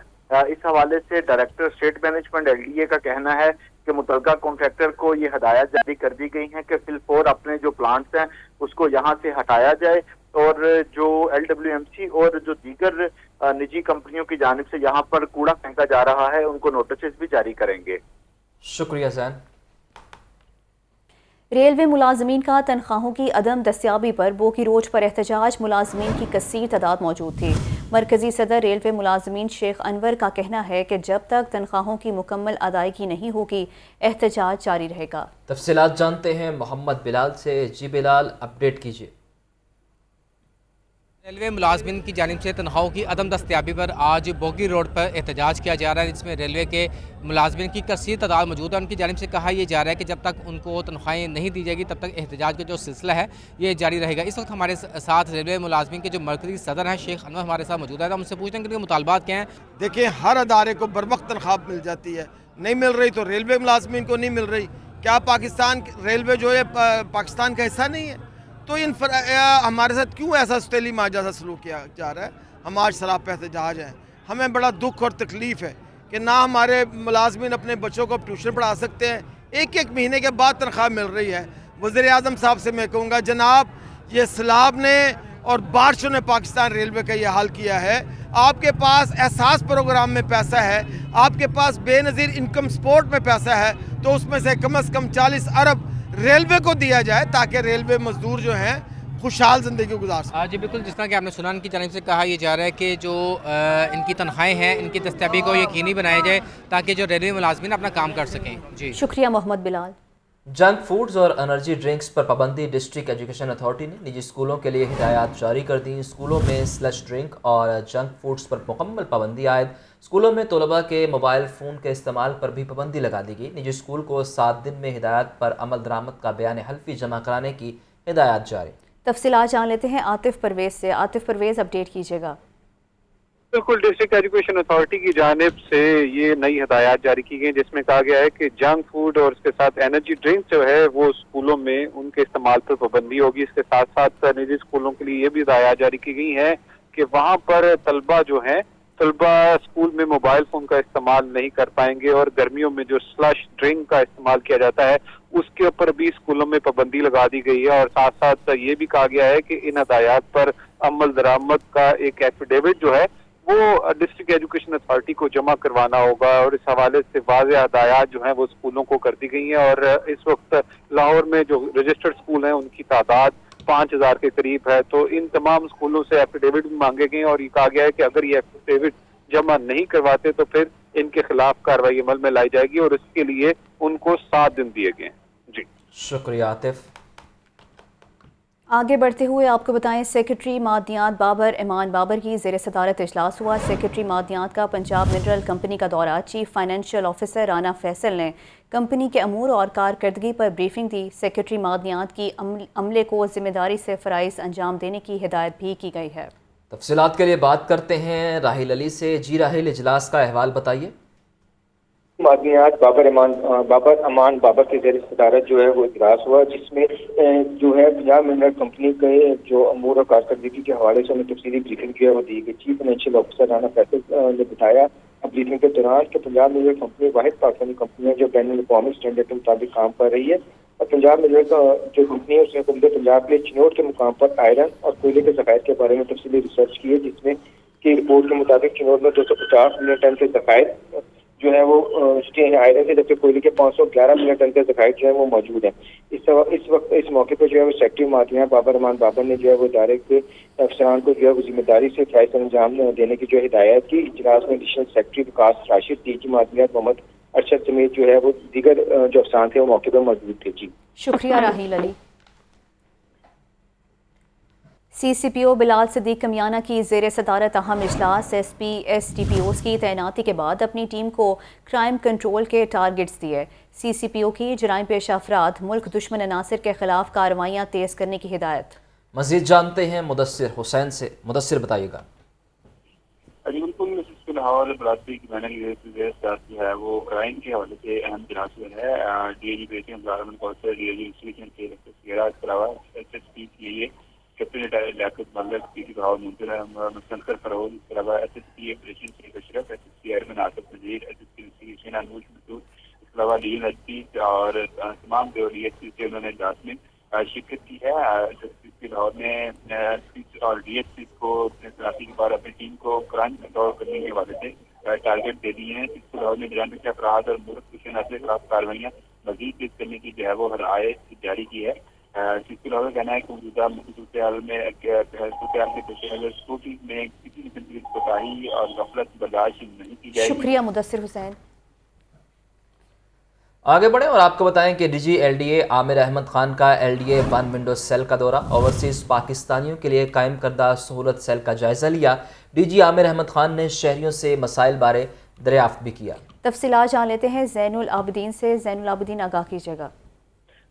इस हवाले से डायरेक्टर स्टेट मैनेजमेंट LDA का कहना है कि मुतलका कॉन्ट्रैक्टर को ये हदायत जारी कर दी गई है कि फिलफोर अपने जो प्लांट्स हैं उसको यहाँ से हटाया जाए और जो LWMC और जो दीगर निजी कंपनियों की जानिब से यहाँ पर कूड़ा फेंका जा रहा है उनको नोटिस भी जारी करेंगे। शुक्रिया जैन। रेलवे मुलाजमीन का तनख्वाहों की अदम दस्तियाबी पर बोकी रोड पर एहतजाज। मुलाजमीन की कसीर तादाद मौजूद थी। मरकजी सदर रेलवे मुलाजमीन शेख अनवर का कहना है कि जब तक तनख्वाहों की मुकम्मल अदायगी नहीं होगी एहतजाज जारी रहेगा। तफसीलात जानते हैं मोहम्मद बिलाल से। जी बिलाल, अपडेट कीजिए। रेलवे मुलाजमिन की जानिब से तनख्वाहों की अदम दस्तियाबी पर आज बोगी रोड पर एहतजाज किया जा रहा है, जिसमें रेलवे के मुलाजमिन की कसीर तादाद मौजूद है। उनकी जानिब से कहा यह जा रहा है कि जब तक उनको तनख्वाहें नहीं दी जाएगी तब तक एहतजाज का जो सिलसिला है ये जारी रहेगा। इस वक्त हमारे साथ रेलवे मुलाजमिन के जो मरकजी सदर हैं शेख अनवर हमारे साथ मौजूद है। हम उनसे पूछते हैं कि मुतालबात क्या हैं। देखिए, हर अदारे को बर वक्त तनख्वाह मिल जाती है, नहीं मिल रही तो रेलवे मुलाजमिन को नहीं मिल रही। क्या पाकिस्तान रेलवे जो है पाकिस्तान का हिस्सा नहीं है? तो हमारे साथ क्यों ऐसा सुतेली माजा सा सलूक किया जा रहा है? हम आज सराब पे एहतजाज हैं। हमें बड़ा दुख और तकलीफ़ है कि ना हमारे मुलाजमिन अपने बच्चों को ट्यूशन पढ़ा सकते हैं, एक महीने के बाद तनख्वाह मिल रही है। वज़ीर आज़म साहब से मैं कहूँगा, जनाब ये सैलाब ने और बारिशों ने पाकिस्तान रेलवे का ये हाल किया है। आपके पास एहसास प्रोग्राम में पैसा है, आपके पास बेनज़ीर इनकम सपोर्ट में पैसा है, तो उसमें से कम 40 अरब रेलवे को दिया जाए ताकि रेलवे मजदूर जो हैं खुशहाल ज़िंदगी गुजार सकें। जी बिल्कुल, जिस तरह कि आपने सुना इनकी जानिब से कहा यह जा रहा है कि जो इनकी तनख्वाहें हैं इनकी दस्तयाबी को यकीनी बनाया जाए ताकि जो रेलवे मुलाजमिन अपना काम कर सकें। जी शुक्रिया मोहम्मद बिलाल। जंक फूड्स और एनर्जी ड्रिंक्स पर पाबंदी। डिस्ट्रिक्ट एजुकेशन अथॉरिटी ने निजी स्कूलों के लिए हिदायत जारी कर दी। स्कूलों में स्लश ड्रिंक और जंक फूड्स पर मुकम्मल पाबंदी आयद। स्कूलों में तलबा के मोबाइल फ़ोन के इस्तेमाल पर भी पाबंदी लगा दी गई। निजी स्कूल को 7 दिन में हिदायत पर अमल दरामद का बयान हल्फी जमा कराने की हिदायत जारी। तफसीलात जान लेते हैं आतिफ परवेज से। आतिफ परवेज, अपडेट कीजिएगा। बिल्कुल, डिस्ट्रिक्ट एजुकेशन अथॉरिटी की जानिब से ये नई हदायत जारी की गई जिसमें कहा गया है कि जंक फूड और उसके साथ एनर्जी ड्रिंक जो है वो स्कूलों में उनके इस्तेमाल पर पाबंदी होगी। इसके साथ साथ निजी स्कूलों के लिए ये भी हदायत जारी की गई है कि वहाँ पर तलबा जो हैं तलबा स्कूल में मोबाइल फ़ोन का इस्तेमाल नहीं कर पाएंगे और गर्मियों में जो स्लश ड्रिंक का इस्तेमाल किया जाता है उसके ऊपर भी स्कूलों में पाबंदी लगा दी गई है। और साथ साथ ये भी कहा गया है कि इन हदायत पर अमल दरामद का एक एफिडेविट जो है वो डिस्ट्रिक्ट एजुकेशन अथॉरिटी को जमा करवाना होगा और इस हवाले से वाज़ेह हदायत जो है वो स्कूलों को कर दी गई हैं। और इस वक्त लाहौर में जो रजिस्टर्ड स्कूल हैं उनकी तादाद 5000 के करीब है। तो इन तमाम स्कूलों से एफिडेविट भी मांगे गए और ये कहा गया है कि अगर ये एफिडेविट जमा नहीं करवाते तो फिर इनके खिलाफ कार्रवाई अमल में लाई जाएगी और इसके लिए उनको 7 दिन दिए गए। जी शुक्रिया आतिफ। आगे बढ़ते हुए आपको बताएं, सेक्रेटरी मादियात बाबर इमान बाबर की ज़ेर सदारत इजलास हुआ। सेक्रेटरी मादियात का पंजाब मिनरल कंपनी का दौरा। Chief financial officer Rana Faisal ने कंपनी के अमूर और कारकर्दगी पर ब्रीफिंग दी। सेक्रेटरी मादियात की अमले को जिम्मेदारी से फ़राइज़ अंजाम देने की हिदायत भी की गई है। تفصیلات کے لیے بات کرتے ہیں راحیل علی سے. جی راحیل، اجلاس کا احوال بتائیے. معدنیات بابر امان بابر کے زیر صدارت جو ہے وہ اجلاس ہوا، جس میں جو ہے پنجاب منرل کمپنی کے جو امور اور کارکردگی کے حوالے سے انہیں تفصیلی بریفنگ جو ہے وہ دی گئی. Chief financial officer Rana Faisal نے بتایا بریفنگ کے دوران کہ پنجاب منرل کمپنی واحد پاکستانی کمپنی ہے جو بین الاقوامی اسٹینڈرڈ کے مطابق کام کر رہی ہے، اور پنجاب منرل کا جو کمپنی ہے اس نے حکومت پنجاب کے چنوٹ کے مقام پر آئرن اور کوئلے کے ذخائر کے بارے میں تفصیلی ریسرچ کی ہے، جس میں کی رپورٹ کے مطابق چنوٹ میں 250 ملین ٹن کے ذخائر جو ہے وہ آئرن کے، جبکہ کوئلے کے 511 ملین ٹن کے ذخائر جو ہے وہ موجود ہیں. اس وقت اس موقع پہ جو ہے وہ سیکٹری معدنیات بابر امان بابر نے جو ہے وہ ادارے کے افسران کو جو ہے وہ ذمہ داری سے فرائض سر انجام دینے کی جو ہدایت کی. اجلاس میں ایڈیشنل سیکرٹری وکاس راشد، ڈی جی معدنیات محمد ارشد سمیت جو ہے وہ دیگر جو افسران تھے وہ موقع پر موجود تھے. جی شکریہ راحیل علی. سی سی پی او بلال صدیق کمیانہ کی زیر صدارت اہم اجلاس. S P S T P Os کی تعیناتی کے بعد اپنی ٹیم کو کرائم کنٹرول کے ٹارگٹس دیے. سی سی پی او کی جرائم پیشہ افراد ملک دشمن عناصر کے خلاف کارروائیاں تیز کرنے کی ہدایت. مزید جانتے ہیں مدثر حسین سے. مدثر بتائیے گا. جی بالکل، لاہور برادری کی بین جو ہے وہ کرائم کے حوالے سے اہم اجلاس ہے. ڈی اے جی بیٹی امزارمن کوثر، ڈی اے جی انسٹیٹیوشن کے اس کے علاوہ ایس ایس پی کے لیے captain Liaquat Malik, P T بہاول مستنکر فروغ، اس کے علاوہ S S P operation Sheikh Ashraf, S S P airman Asif Nazir, S S P investigation Anoosh Masood, اس کے علاوہ ڈی ایس پی اور تمام جو ڈی ایس پی سے انہوں نے اجلاس میں شرکت کی ہے. ایس ایس پی لاہور نے اور ڈی ایس پی کو تلاشی کے بعد اپنی ٹیم کو کرائم کنٹرول کرنے کے حوالے سے ٹارگیٹ دے دیے ہیں. اس کے لاہور نے جرائم پیشہ افراد اور ملک دشمن عناصر کے خلاف کارروائیاں مزید تیز کرنے کی جو ہے وہ ہدایت جاری کی ہے. اس کے علاوہ کہنا ہے کہ موجودہ صورتحال میں صورتحال کے پیش نظر سکیورٹی میں کسی قسم کی کوتاہی اور غفلت برداشت نہیں کی جائے گی. شکریہ مدثر حسین. آگے بڑھیں اور آپ کو بتائیں کہ D G L D A Amir Ahmed Khan کا L D A one window cell کا دورہ. اوورسیز پاکستانیوں کے لیے قائم کردہ سہولت سیل کا جائزہ لیا. ڈی جی عامر احمد خان نے شہریوں سے مسائل بارے دریافت بھی کیا. تفصیلات جان لیتے ہیں زین العابدین سے. زین العابدین آگاہ کیجیے گا.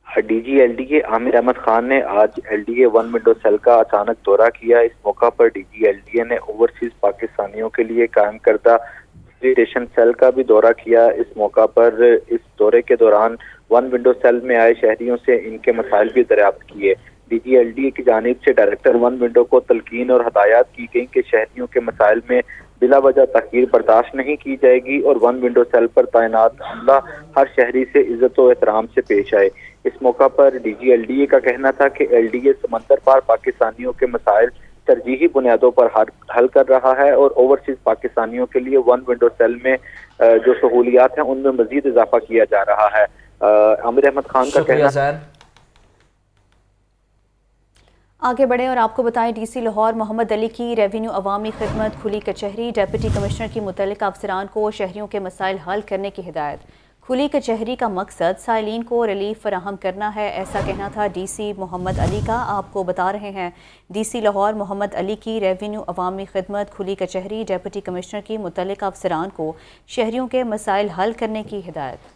D G L D A Amir Ahmed Khan نے آج L D A one window cell کا اچانک دورہ کیا. اس موقع پر D G L D A نے اوورسیز پاکستانیوں کے لیے قائم کردہ فیسیلیٹیشن سیل کا بھی دورہ کیا. اس موقع پر اس دورے کے دوران ون ونڈو سیل میں آئے شہریوں سے ان کے مسائل بھی دریافت کیے. D G L D A کی جانب سے ڈائریکٹر ون ونڈو کو تلقین اور ہدایات کی گئی کہ شہریوں کے مسائل میں بلا وجہ تاخیر برداشت نہیں کی جائے گی اور ون ونڈو سیل پر تعینات عملہ ہر شہری سے عزت و احترام سے پیش آئے. اس موقع پر D G L D A کا کہنا تھا کہ ایل ڈی اے سمندر پار پاکستانیوں کے مسائل ترجیحی بنیادوں پر حل کر رہا ہے اور اوورسیز پاکستانیوں کے لیے ون ونڈو سیل میں جو سہولیات ہیں ان میں مزید اضافہ کیا جا رہا ہے. عامر احمد خان کا کہنا. آگے بڑھیں اور آپ کو بتائیں ڈی سی لاہور محمد علی کی ریونیو عوامی خدمت کھلی کچہری. ڈپٹی کمشنر کی متعلقہ افسران کو شہریوں کے مسائل حل کرنے کی ہدایت. کھلی کچہری کا مقصد سائلین کو ریلیف فراہم کرنا ہے، ایسا کہنا تھا ڈی سی محمد علی کا. آپ کو بتا رہے ہیں ڈی سی لاہور محمد علی کی ریونیو عوامی خدمت کھلی کچہری. ڈپٹی کمشنر کی متعلقہ افسران کو شہریوں کے مسائل حل کرنے کی ہدایت.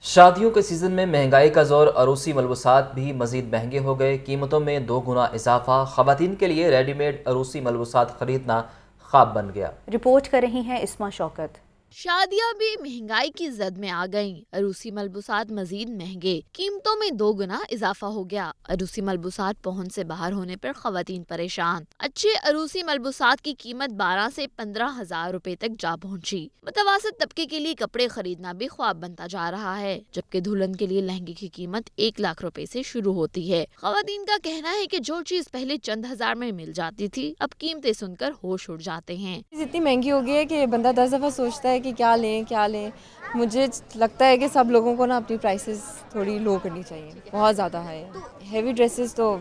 شادیوں کے سیزن میں مہنگائی کا زور. عروسی ملبوسات بھی مزید مہنگے ہو گئے. قیمتوں میں 2 گنا اضافہ. خواتین کے لیے ریڈی میڈ عروسی ملبوسات خریدنا خواب بن گیا. رپورٹ کر رہی ہیں اسما شوکت. شادیاں بھی مہنگائی کی زد میں آ گئیں. عروسی ملبوسات مزید مہنگے. قیمتوں میں 2 گنا اضافہ ہو گیا. عروسی ملبوسات پہنچ سے باہر ہونے پر خواتین پریشان. اچھے عروسی ملبوسات کی قیمت 12 سے 15,000 روپے تک جا پہنچی. متوسط طبقے کے لیے کپڑے خریدنا بھی خواب بنتا جا رہا ہے، جبکہ دلہن کے لیے لہنگے کی قیمت 1 لاکھ روپے سے شروع ہوتی ہے. خواتین کا کہنا ہے کہ جو چیز پہلے چند ہزار میں مل جاتی تھی اب قیمتیں سن کر ہوش اڑ جاتے ہیں. اتنی مہنگی ہو گئی ہے کہ بندہ 10 دفعہ سوچتا ہے کہ کیا لیں. مجھے لگتا ہے کہ سب لوگوں کو نا اپنی پرائسز تھوڑی لو کرنی چاہیے. بہت زیادہ ہے. ہیوی ڈریسز تو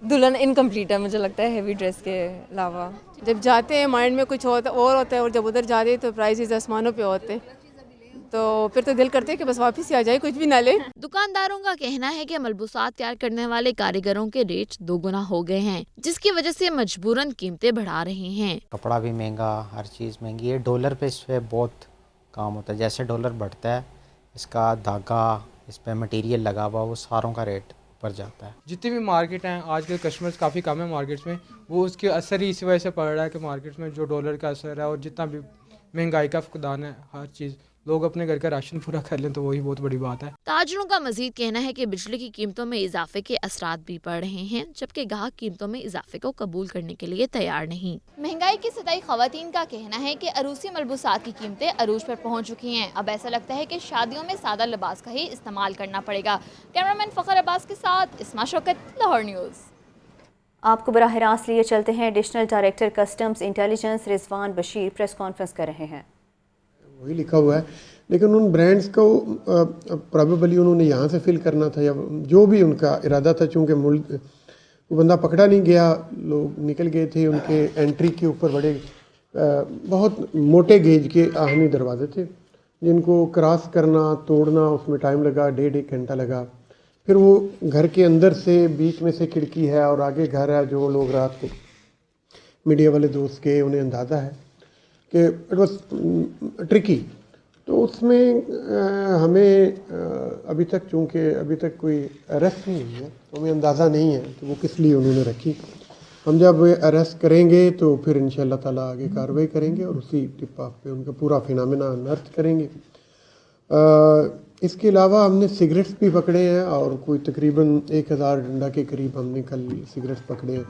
دلہن انکمپلیٹ ہے مجھے لگتا ہے ہیوی ڈریس کے علاوہ. جب جاتے ہیں مائنڈ میں کچھ اور ہوتا ہے اور جب ادھر جاتے ہیں تو پرائسز آسمانوں پہ ہوتے تو پھر تو دل کرتے ہے کہ بس واپس ہی آ جائے کچھ بھی نہ لے. دکانداروں کا کہنا ہے کہ ملبوسات تیار کرنے والے کاریگروں کے ریٹ 2 گنا ہو گئے ہیں، جس کی وجہ سے مجبوراً قیمتیں بڑھا رہے ہیں. کپڑا بھی مہنگا، ہر چیز مہنگی ہے. ڈالر پہ اس پہ بہت کام ہوتا ہے. جیسے ڈالر بڑھتا ہے اس کا دھاگا، اس پہ مٹیریل لگا ہوا، وہ ساروں کا ریٹ ऊपर जाता है। जितनी भी मार्केट हैं आज के कस्टमर्स काफ़ी कम है मार्केट्स में, वो उसके असर ही इसी वजह से पड़ रहा है कि मार्केट्स में जो डॉलर का असर है और जितना भी महंगाई का फुकदान है, हर चीज़ लोग अपने घर का राशन पूरा कर लें तो वही बहुत बड़ी बात है। ताजरों का मजीद कहना है कि बिजली की कीमतों में इजाफे के असरात भी पड़ रहे हैं, जबकि गाहक कीमतों में इजाफे को कबूल करने के लिए तैयार नहीं। महंगाई की सताई खवातीन का कहना है कि अरूसी मलबूसात की कीमतें अरूज पर पहुंच चुकी हैं। अब ऐसा लगता है कि शादियों में सादा लिबास का ही इस्तेमाल करना पड़ेगा। कैमरामैन फ़खर अब्बास के साथ इस्मा शौकत, लाहौर न्यूज़। आपको बराह रास्त लिए चलते हैं। Additional director customs intelligence Rizwan Bashir press conference कर रहे हैं। वही लिखा हुआ है, लेकिन उन ब्रांड्स को प्रॉबेबली उन्होंने यहाँ से फिल करना था या जो भी उनका इरादा था, चूँकि मुल्क वो बंदा पकड़ा नहीं गया, लोग निकल गए थे। उनके एंट्री के ऊपर बड़े बहुत मोटे गेज के आहनी दरवाजे थे जिनको क्रॉस करना, तोड़ना, उसमें टाइम लगा, 1.5 घंटा लगा। फिर वो घर के अंदर से बीच में से खिड़की है और आगे घर है। जो लोग रात को मीडिया वाले दोस्त के उन्हें अंदाज़ा है कि इट वॉज ट्रिकी। तो उसमें हमें अभी तक, चूँकि अभी तक कोई अरेस्ट नहीं हुई है, तो हमें अंदाज़ा नहीं है कि वो किस लिए उन्होंने रखी। हम जब अरेस्ट करेंगे तो फिर इंशाअल्लाह ताला आगे कार्रवाई करेंगे और उसी टिप ऑफ पे उनका पूरा फिनोमेना अनर्थ करेंगे। इसके अलावा हमने सिगरेट्स भी पकड़े हैं और कोई तकरीबन 1000 डंडा के करीब हमने कल सिगरेट्स पकड़े हैं।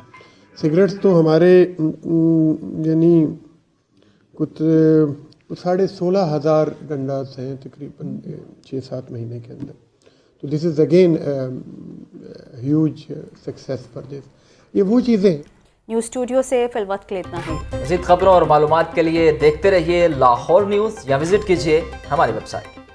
सिगरेट्स तो हमारे यानी कुछ 16,500 डंडास हैं तकरीबन 6-7 महीने के अंदर। तो this is again huge success for this. ये वो चीज़ें हैं। न्यूज़ स्टूडियो से फिल वक्त के लिए इतना ही। मज़ीद खबरों और मालूमात के लिए देखते रहिए लाहौर न्यूज़ या विजिट कीजिए हमारी वेबसाइट।